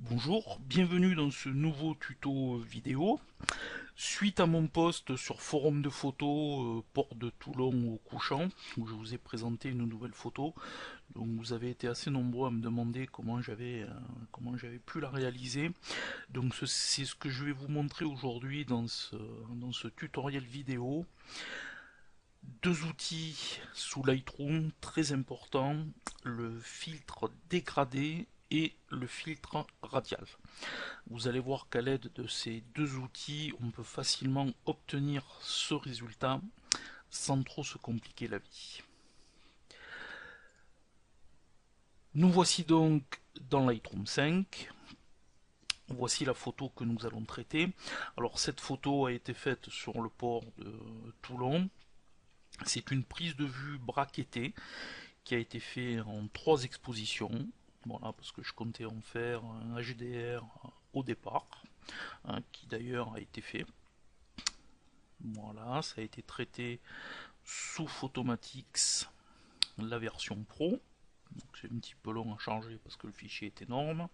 Bonjour, bienvenue dans ce nouveau tuto vidéo. Suite à mon post sur forum de photos Port de Toulon au couchant, où je vous ai présenté une nouvelle photo, donc vous avez été assez nombreux à me demander comment j'avais pu la réaliser. Donc c'est ce que je vais vous montrer aujourd'hui dans ce tutoriel vidéo. Deux outils sous Lightroom très importants, le filtre dégradé et le filtre radial. Vous allez voir qu'à l'aide de ces deux outils, on peut facilement obtenir ce résultat sans trop se compliquer la vie. Nous voici donc dans Lightroom 5. Voici la photo que nous allons traiter. Alors cette photo a été faite sur le port de Toulon. C'est une prise de vue braquettée qui a été faite en trois expositions. Voilà, parce que je comptais en faire un HDR au départ, hein, qui d'ailleurs a été fait. Voilà, ça a été traité sous Photomatix, la version Pro. C'est un petit peu long à charger parce que le fichier est énorme.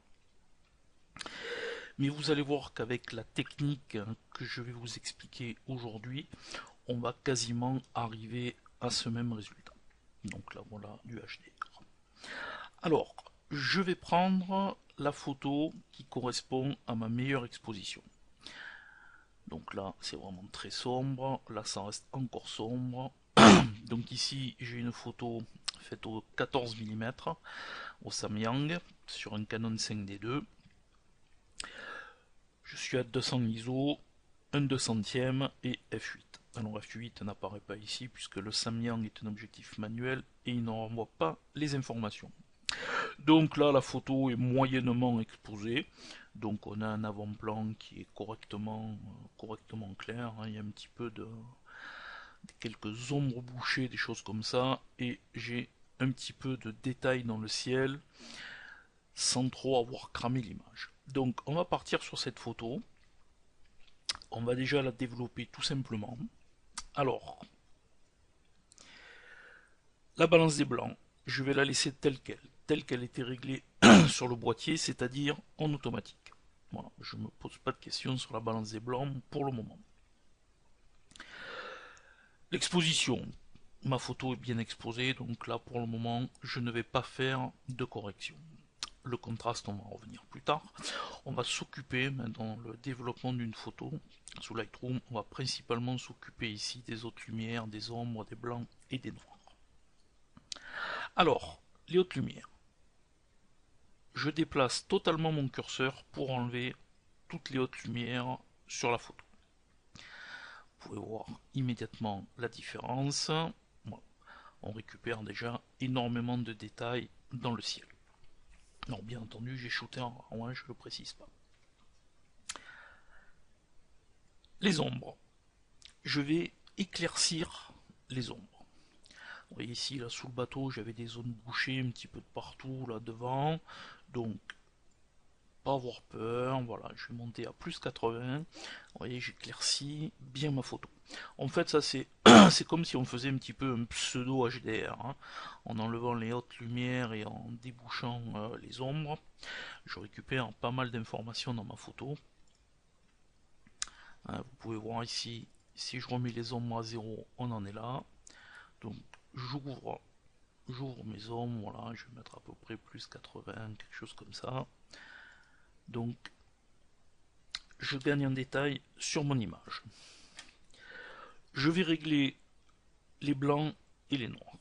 Mais vous allez voir qu'avec la technique que je vais vous expliquer aujourd'hui, on va quasiment arriver à ce même résultat. Donc là voilà du HDR. Alors, je vais prendre la photo qui correspond à ma meilleure exposition. Donc là, c'est vraiment très sombre. Là, ça reste encore sombre. Donc ici, j'ai une photo faite au 14 mm au Samyang sur un Canon 5D2. Je suis à 200 ISO, un 200e et f8. Alors f8 n'apparaît pas ici puisque le Samyang est un objectif manuel et il ne renvoie pas les informations. Donc là, la photo est moyennement exposée. Donc on a un avant-plan qui est correctement clair, hein. Il y a un petit peu de quelques ombres bouchées, des choses comme ça, et j'ai un petit peu de détails dans le ciel sans trop avoir cramé l'image. Donc on va partir sur cette photo. On va déjà la développer tout simplement. Alors, la balance des blancs, je vais la laisser telle qu'elle était réglée sur le boîtier, c'est-à-dire en automatique. Voilà, je ne me pose pas de questions sur la balance des blancs pour le moment. L'exposition, ma photo est bien exposée, donc là pour le moment je ne vais pas faire de correction. Le contraste, on va en revenir plus tard. On va s'occuper, dans le développement d'une photo, sous Lightroom, on va principalement s'occuper ici des hautes lumières, des ombres, des blancs et des noirs. Alors, les hautes lumières. Je déplace totalement mon curseur pour enlever toutes les hautes lumières sur la photo. Vous pouvez voir immédiatement la différence. Voilà. On récupère déjà énormément de détails dans le ciel. Non, bien entendu, j'ai shooté en rang 1, je ne le précise pas. Les ombres. Je vais éclaircir les ombres. Vous voyez ici, là, sous le bateau, j'avais des zones bouchées un petit peu de partout, là, devant. Donc, pas avoir peur, voilà, je vais monter à plus 80. Vous voyez, j'éclaircis bien ma photo. En fait, ça, c'est c'est comme si on faisait un petit peu un pseudo HDR, hein, en enlevant les hautes lumières et en débouchant les ombres. Je récupère pas mal d'informations dans ma photo. Vous pouvez voir ici, si je remets les ombres à zéro, on en est là. Donc j'ouvre mes ombres, voilà, je vais mettre à peu près plus 80, quelque chose comme ça. Donc je gagne en détail sur mon image. Je vais régler les blancs et les noirs.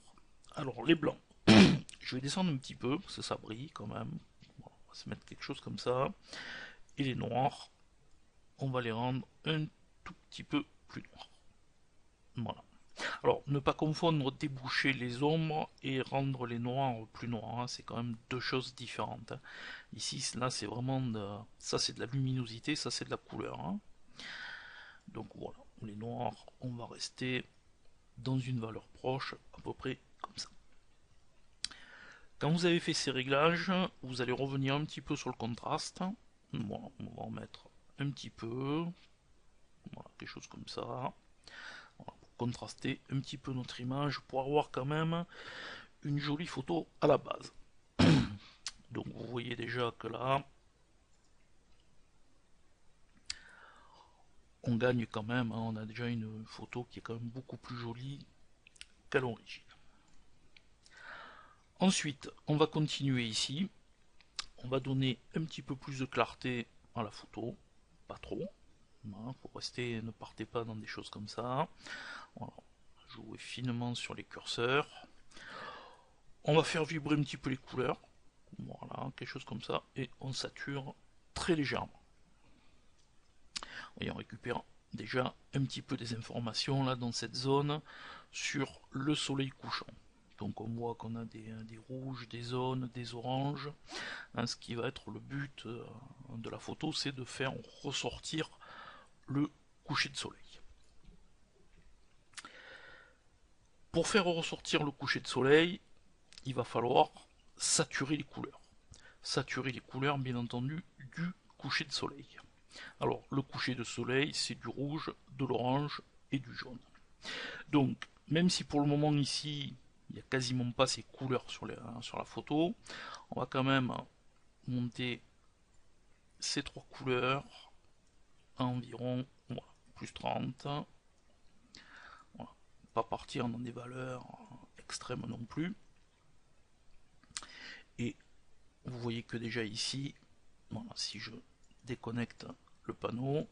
Alors les blancs, je vais descendre un petit peu, parce que ça brille quand même. Bon, on va se mettre quelque chose comme ça. Et les noirs, on va les rendre un tout petit peu plus noirs. Voilà. Alors, ne pas confondre déboucher les ombres et rendre les noirs plus noirs, hein, c'est quand même deux choses différentes, hein. Ici, là, c'est vraiment ça, c'est de la luminosité, ça, c'est de la couleur, hein. Donc voilà, les noirs, on va rester dans une valeur proche, à peu près comme ça. Quand vous avez fait ces réglages, vous allez revenir un petit peu sur le contraste. Voilà, on va en mettre un petit peu, voilà, quelque chose comme ça. Voilà, pour contraster un petit peu notre image, pour avoir quand même une jolie photo à la base. Donc vous voyez déjà que là, on gagne quand même, hein, on a déjà une photo qui est quand même beaucoup plus jolie qu'à l'origine. Ensuite, on va continuer ici, on va donner un petit peu plus de clarté à la photo, pas trop, faut rester, ne partez pas dans des choses comme ça. Voilà. Jouer finement sur les curseurs. On va faire vibrer un petit peu les couleurs, voilà, quelque chose comme ça, et on sature très légèrement. Et on récupère déjà un petit peu des informations là dans cette zone sur le soleil couchant. Donc on voit qu'on a des rouges, des zones, des oranges. Hein, ce qui va être le but de la photo, c'est de faire ressortir le coucher de soleil. Pour faire ressortir le coucher de soleil, il va falloir saturer les couleurs. Saturer les couleurs, bien entendu, du coucher de soleil. Alors, le coucher de soleil, c'est du rouge, de l'orange et du jaune. Donc, même si pour le moment ici, il n'y a quasiment pas ces couleurs sur la photo, on va quand même monter ces trois couleurs à environ voilà, plus 30. Voilà. Pas partir dans des valeurs extrêmes non plus. Et vous voyez que déjà ici, voilà, si je déconnecte le panneau,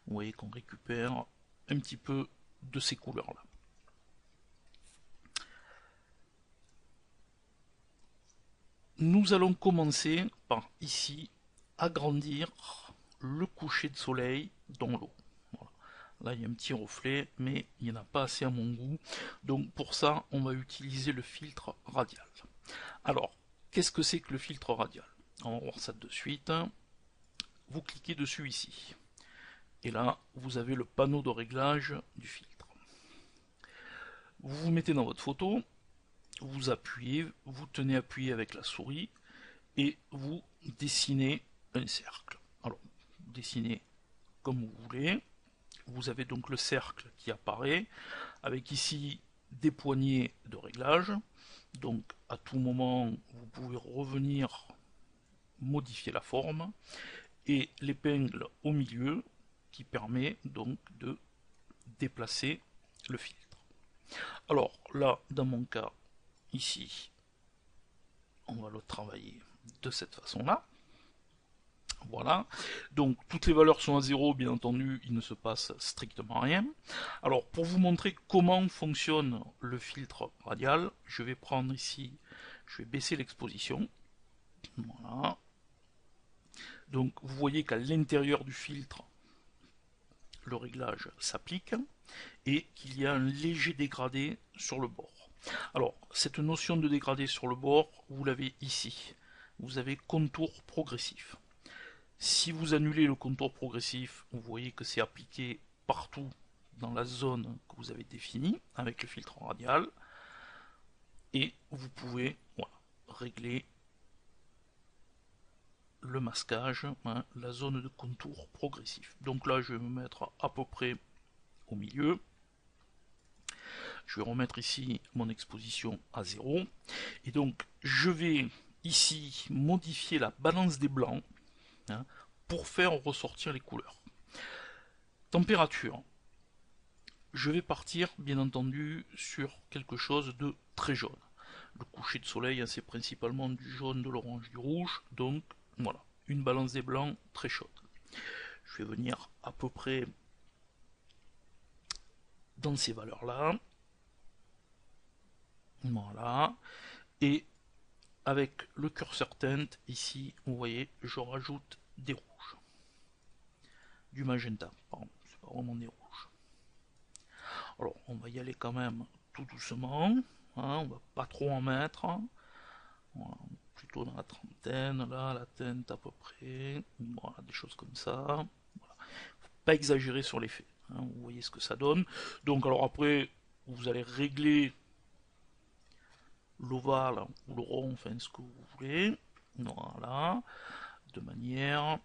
vous voyez qu'on récupère un petit peu de ces couleurs là. Nous allons commencer par ici agrandir le coucher de soleil dans l'eau. Voilà. Là il y a un petit reflet mais il n'y en a pas assez à mon goût, donc pour ça on va utiliser le filtre radial. Alors qu'est-ce que c'est que le filtre radial? On va voir ça de suite. Vous cliquez dessus ici et là vous avez le panneau de réglage du filtre. Vous vous mettez dans votre photo, vous appuyez, vous tenez appuyé avec la souris et vous dessinez un cercle. Alors, dessinez comme vous voulez. Vous avez donc le cercle qui apparaît avec ici des poignées de réglage. Donc, à tout moment, vous pouvez revenir modifier la forme et l'épingle au milieu qui permet donc de déplacer le filtre. Alors là, dans mon cas, ici, on va le travailler de cette façon-là. Voilà, donc toutes les valeurs sont à 0, bien entendu, il ne se passe strictement rien. Alors pour vous montrer comment fonctionne le filtre radial, je vais prendre ici, je vais baisser l'exposition. Voilà. Donc vous voyez qu'à l'intérieur du filtre, le réglage s'applique et qu'il y a un léger dégradé sur le bord. Alors cette notion de dégradé sur le bord, vous l'avez ici. Vous avez contour progressif. Si vous annulez le contour progressif, vous voyez que c'est appliqué partout dans la zone que vous avez définie avec le filtre radial. Et vous pouvez voilà, régler le masquage, hein, la zone de contour progressif. Donc là, je vais me mettre à peu près au milieu. Je vais remettre ici mon exposition à 0. Et donc, je vais ici modifier la balance des blancs, hein, pour faire ressortir les couleurs. Température. Je vais partir, bien entendu, sur quelque chose de très jaune. Le coucher de soleil, hein, c'est principalement du jaune, de l'orange, du rouge. Donc, voilà, une balance des blancs très chaude. Je vais venir à peu près dans ces valeurs-là. Voilà. Et avec le curseur teinte, ici, vous voyez, je rajoute des rouges. Du magenta, pardon, c'est pas vraiment des rouges. Alors, on va y aller quand même tout doucement, hein, on va pas trop en mettre. Voilà, plutôt dans la trentaine, là, la teinte à peu près, voilà, des choses comme ça. Voilà. Faut pas exagérer sur l'effet, hein, vous voyez ce que ça donne. Donc, alors après, vous allez régler l'ovale ou le rond, enfin ce que vous voulez, voilà, de manière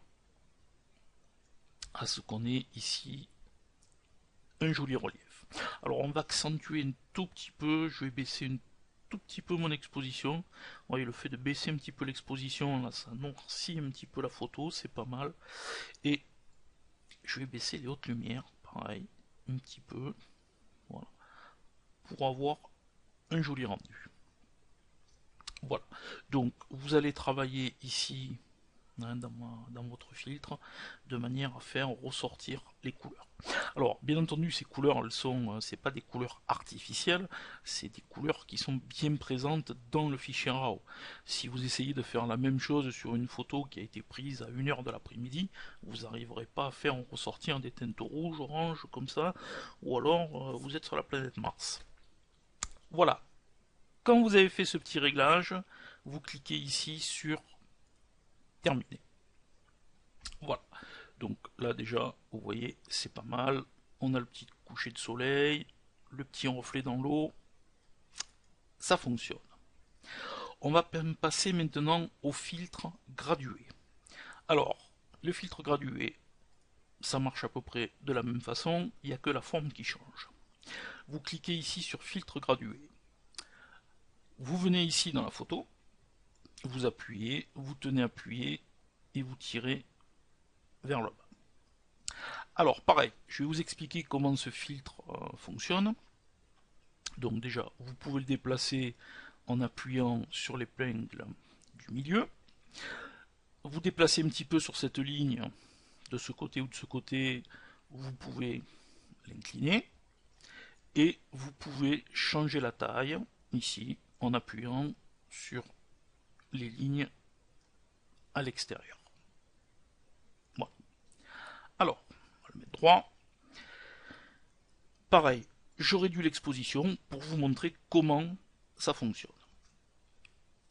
à ce qu'on ait ici un joli relief. Alors on va accentuer un tout petit peu, je vais baisser un tout petit peu mon exposition. Vous voyez, le fait de baisser un petit peu l'exposition, là ça noircit un petit peu la photo, c'est pas mal. Et je vais baisser les hautes lumières, pareil, un petit peu, voilà, pour avoir un joli rendu. Voilà, donc vous allez travailler ici hein, dans votre filtre de manière à faire ressortir les couleurs. Alors bien entendu ces couleurs elles sont c'est pas des couleurs artificielles, c'est des couleurs qui sont bien présentes dans le fichier RAW. Si vous essayez de faire la même chose sur une photo qui a été prise à 1h de l'après-midi, vous n'arriverez pas à faire ressortir des teintes rouges, oranges comme ça, ou alors vous êtes sur la planète Mars. Voilà, quand vous avez fait ce petit réglage, vous cliquez ici sur terminer. Voilà. Donc là déjà, vous voyez, c'est pas mal. On a le petit coucher de soleil, le petit reflet dans l'eau. Ça fonctionne. On va passer maintenant au filtre gradué. Alors, le filtre gradué, ça marche à peu près de la même façon, il n'y a que la forme qui change. Vous cliquez ici sur filtre gradué. Vous venez ici dans la photo, vous appuyez, vous tenez appuyé et vous tirez vers le bas. Alors pareil, je vais vous expliquer comment ce filtre fonctionne. Donc déjà, vous pouvez le déplacer en appuyant sur l'épingle du milieu. Vous déplacez un petit peu sur cette ligne de ce côté ou de ce côté, vous pouvez l'incliner. Et vous pouvez changer la taille ici en appuyant sur les lignes à l'extérieur. Voilà. Alors, on va le mettre droit. Pareil, je réduis l'exposition pour vous montrer comment ça fonctionne.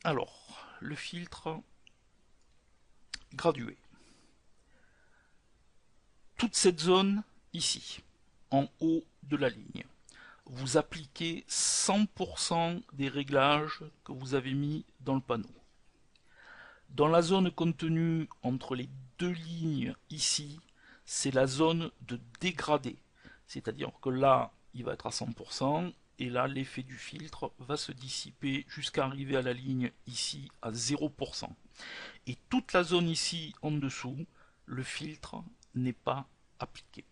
Alors, le filtre gradué. Toute cette zone ici, en haut de la ligne, vous appliquez 100% des réglages que vous avez mis dans le panneau. Dans la zone contenue entre les deux lignes ici, c'est la zone de dégradé. C'est-à-dire que là, il va être à 100%, et là, l'effet du filtre va se dissiper jusqu'à arriver à la ligne ici à 0%. Et toute la zone ici en dessous, le filtre n'est pas appliqué.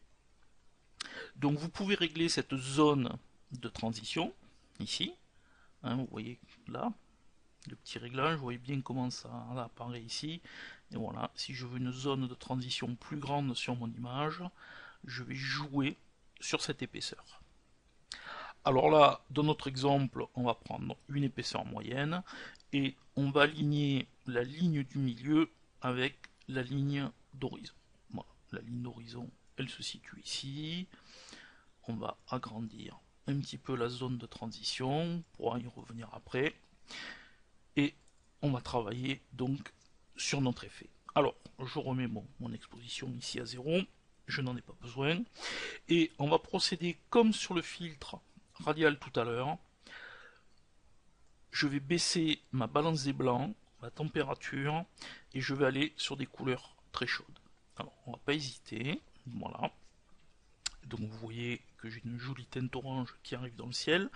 Donc vous pouvez régler cette zone de transition, ici, hein, vous voyez là, le petit réglage, vous voyez bien comment ça apparaît ici, et voilà, si je veux une zone de transition plus grande sur mon image, je vais jouer sur cette épaisseur. Alors là, dans notre exemple, on va prendre une épaisseur moyenne, et on va aligner la ligne du milieu avec la ligne d'horizon. Voilà, la ligne d'horizon, elle se situe ici. On va agrandir un petit peu la zone de transition, on pourra y revenir après. Et on va travailler donc sur notre effet. Alors, je remets mon exposition ici à 0, je n'en ai pas besoin. Et on va procéder comme sur le filtre radial tout à l'heure. Je vais baisser ma balance des blancs, la température, et je vais aller sur des couleurs très chaudes. Alors, on va pas hésiter, voilà. Donc vous voyez que j'ai une jolie teinte orange qui arrive dans le ciel.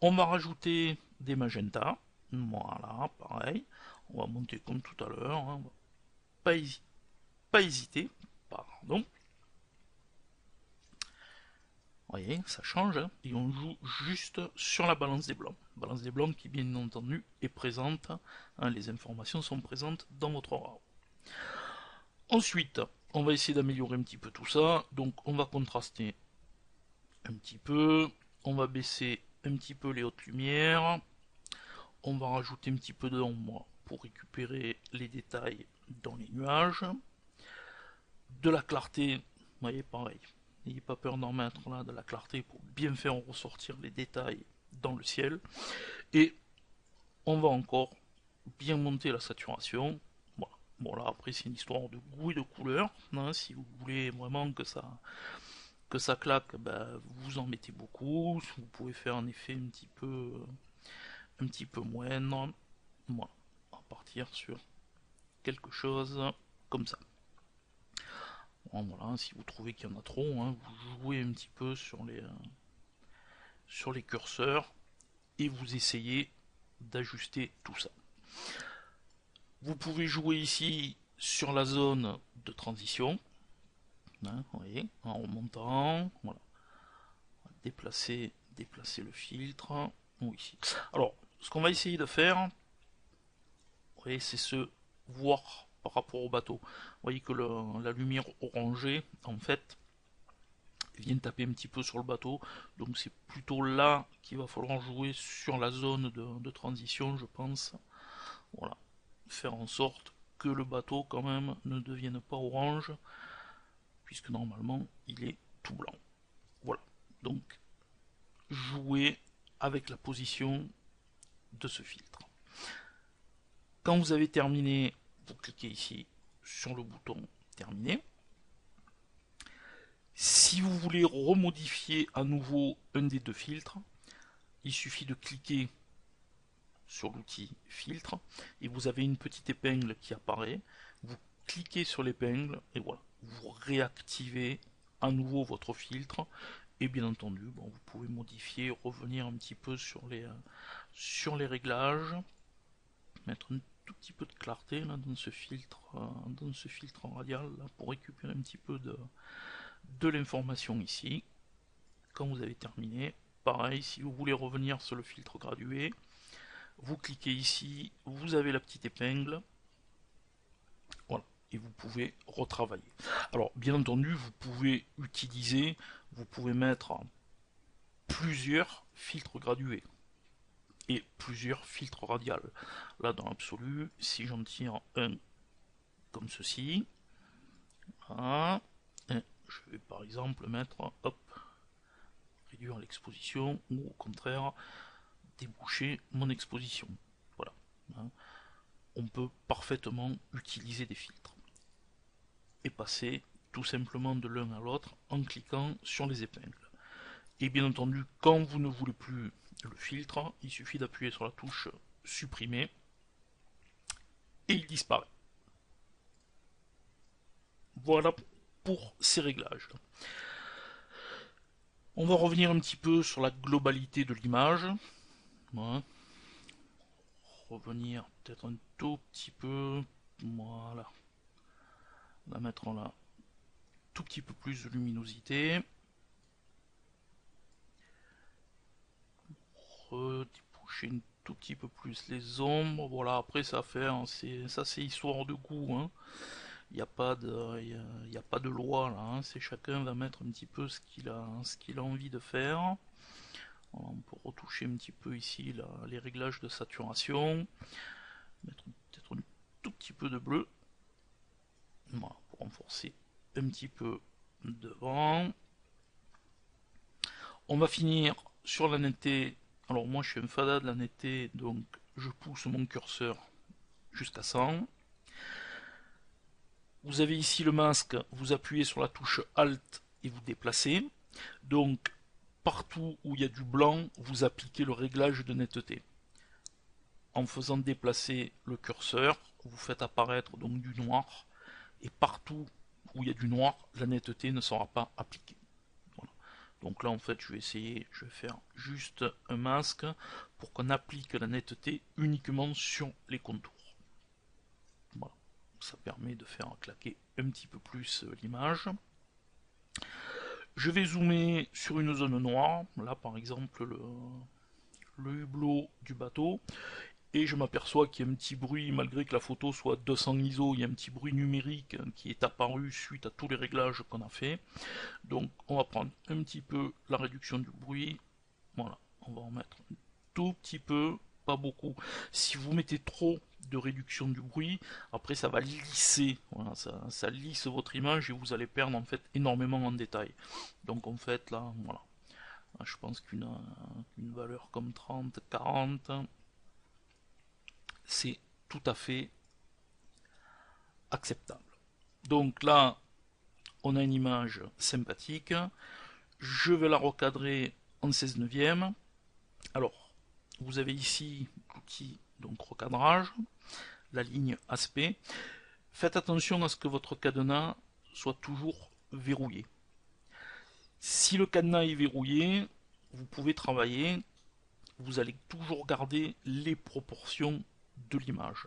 On va rajouter des magentas. Voilà, pareil. On va monter comme tout à l'heure. Hein. Pas hésiter. Pardon. Vous voyez, ça change. Hein. Et on joue juste sur la balance des blancs. Balance des blancs qui, bien entendu, est présente. Hein, les informations sont présentes dans votre RAW. Ensuite, on va essayer d'améliorer un petit peu tout ça. Donc, on va contraster un petit peu. On va baisser un petit peu les hautes lumières. On va rajouter un petit peu d'ombre pour récupérer les détails dans les nuages. De la clarté, vous voyez, pareil. N'ayez pas peur d'en mettre là de la clarté pour bien faire ressortir les détails dans le ciel. Et on va encore bien monter la saturation. Voilà. Bon là après c'est une histoire de goût et de couleur. Hein. Si vous voulez vraiment que ça claque, ben, vous en mettez beaucoup. Vous pouvez faire un effet un petit peu moindre. Voilà. On va partir sur quelque chose comme ça. Bon, voilà, si vous trouvez qu'il y en a trop, hein, vous jouez un petit peu sur les curseurs et vous essayez d'ajuster tout ça. Vous pouvez jouer ici sur la zone de transition. hein, vous voyez, en remontant, voilà, déplacer le filtre, ou ici. Alors, ce qu'on va essayer de faire, vous voyez, c'est se voir par rapport au bateau. Vous voyez que la lumière orangée, en fait, vient taper un petit peu sur le bateau, donc c'est plutôt là qu'il va falloir jouer sur la zone de transition, je pense. Voilà, faire en sorte que le bateau quand même ne devienne pas orange, puisque normalement il est tout blanc. Voilà, donc jouer avec la position de ce filtre. Quand vous avez terminé, vous cliquez ici sur le bouton terminer. Si vous voulez remodifier à nouveau un des deux filtres, il suffit de cliquer sur l'outil filtre et vous avez une petite épingle qui apparaît. Vous cliquez sur l'épingle et voilà, vous réactivez à nouveau votre filtre. Et bien entendu, bon, vous pouvez modifier, revenir un petit peu sur les réglages, mettre un tout petit peu de clarté là, dans ce filtre radial là, pour récupérer un petit peu de l'information ici. Quand vous avez terminé, pareil, si vous voulez revenir sur le filtre gradué, vous cliquez ici, vous avez la petite épingle, voilà, et vous pouvez retravailler. Alors, bien entendu, vous pouvez mettre plusieurs filtres gradués et plusieurs filtres radiales. Là, dans l'absolu, si j'en tire un comme ceci, voilà, et je vais par exemple mettre, hop, réduire l'exposition ou au contraire déboucher mon exposition. Voilà. On peut parfaitement utiliser des filtres et passer tout simplement de l'un à l'autre en cliquant sur les épingles. Et bien entendu, quand vous ne voulez plus le filtre, il suffit d'appuyer sur la touche supprimer et il disparaît. Voilà pour ces réglages. On va revenir un petit peu sur la globalité de l'image. Voilà. Revenir peut-être un tout petit peu. Voilà. On va mettre là tout petit peu plus de luminosité. Redéboucher un tout petit peu plus les ombres. Voilà, après ça fait, hein, ça c'est histoire de goût. Hein. Il n'y a pas de loi là. Hein. C'est chacun va mettre un petit peu ce qu'il a envie de faire. Voilà, on peut retoucher un petit peu ici là, les réglages de saturation. Mettre peut-être un tout petit peu de bleu. Voilà, pour renforcer un petit peu devant. On va finir sur la netteté. Alors moi je suis un fada de la netteté, donc je pousse mon curseur jusqu'à 100. Vous avez ici le masque, vous appuyez sur la touche Alt et vous déplacez. Donc partout où il y a du blanc, vous appliquez le réglage de netteté. En faisant déplacer le curseur, vous faites apparaître donc du noir. Et partout où il y a du noir, la netteté ne sera pas appliquée. Voilà. Donc là en fait je vais faire juste un masque pour qu'on applique la netteté uniquement sur les contours. Voilà. Ça permet de faire claquer un petit peu plus l'image. Je vais zoomer sur une zone noire, là par exemple le hublot du bateau, et je m'aperçois qu'il y a un petit bruit, malgré que la photo soit 200 ISO, il y a un petit bruit numérique qui est apparu suite à tous les réglages qu'on a fait. Donc on va prendre un petit peu la réduction du bruit, voilà, on va en mettre un tout petit peu, pas beaucoup. Si vous mettez trop de réduction du bruit, après ça va lisser, voilà, ça lisse votre image et vous allez perdre en fait énormément en détail. Donc en fait là, voilà, je pense qu'une valeur comme 30, 40, c'est tout à fait acceptable. Donc là, on a une image sympathique. Je vais la recadrer en 16 neuvième. Alors, vous avez ici l'outil donc recadrage, la ligne aspect. Faites attention à ce que votre cadenas soit toujours verrouillé. Si le cadenas est verrouillé, vous pouvez travailler, vous allez toujours garder les proportions de l'image.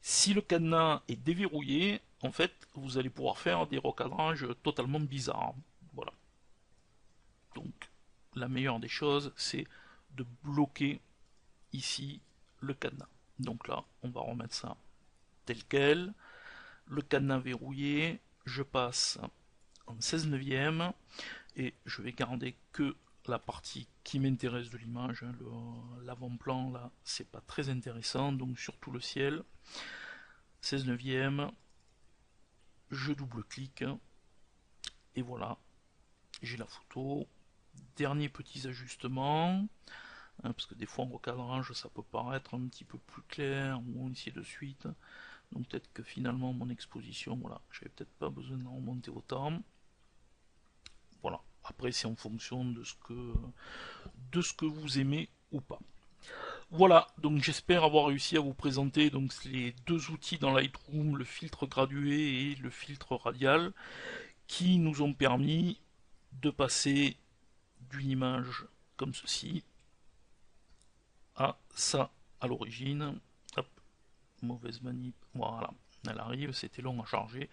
Si le cadenas est déverrouillé, en fait, vous allez pouvoir faire des recadrages totalement bizarres. Voilà. Donc, la meilleure des choses, c'est de bloquer ici le cadenas. Donc là, on va remettre ça tel quel. Le cadenas verrouillé, je passe en 16 neuvième et je vais garder que la partie qui m'intéresse de l'image. L'avant-plan là, c'est pas très intéressant, donc surtout le ciel. 16 neuvième, je double-clique et voilà, j'ai la photo. Dernier petits ajustements, hein, parce que des fois en recadrage ça peut paraître un petit peu plus clair ou ainsi de suite. Donc peut-être que finalement mon exposition, voilà, j'avais peut-être pas besoin d'en remonter autant. Voilà. Après c'est en fonction de ce que vous aimez ou pas. Voilà, donc j'espère avoir réussi à vous présenter donc les deux outils dans Lightroom, le filtre gradué et le filtre radial, qui nous ont permis de passer d'une image comme ceci à ça à l'origine. Hop, mauvaise manip, voilà, elle arrive, c'était long à charger.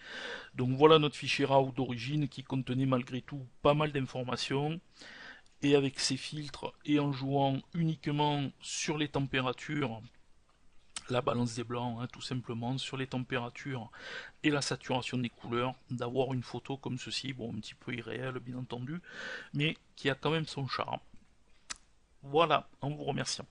Donc voilà notre fichier RAW d'origine qui contenait malgré tout pas mal d'informations. Et avec ces filtres et en jouant uniquement sur les températures, la balance des blancs, hein, tout simplement, sur les températures et la saturation des couleurs, d'avoir une photo comme ceci, bon, un petit peu irréelle bien entendu, mais qui a quand même son charme. Voilà, en vous remerciant.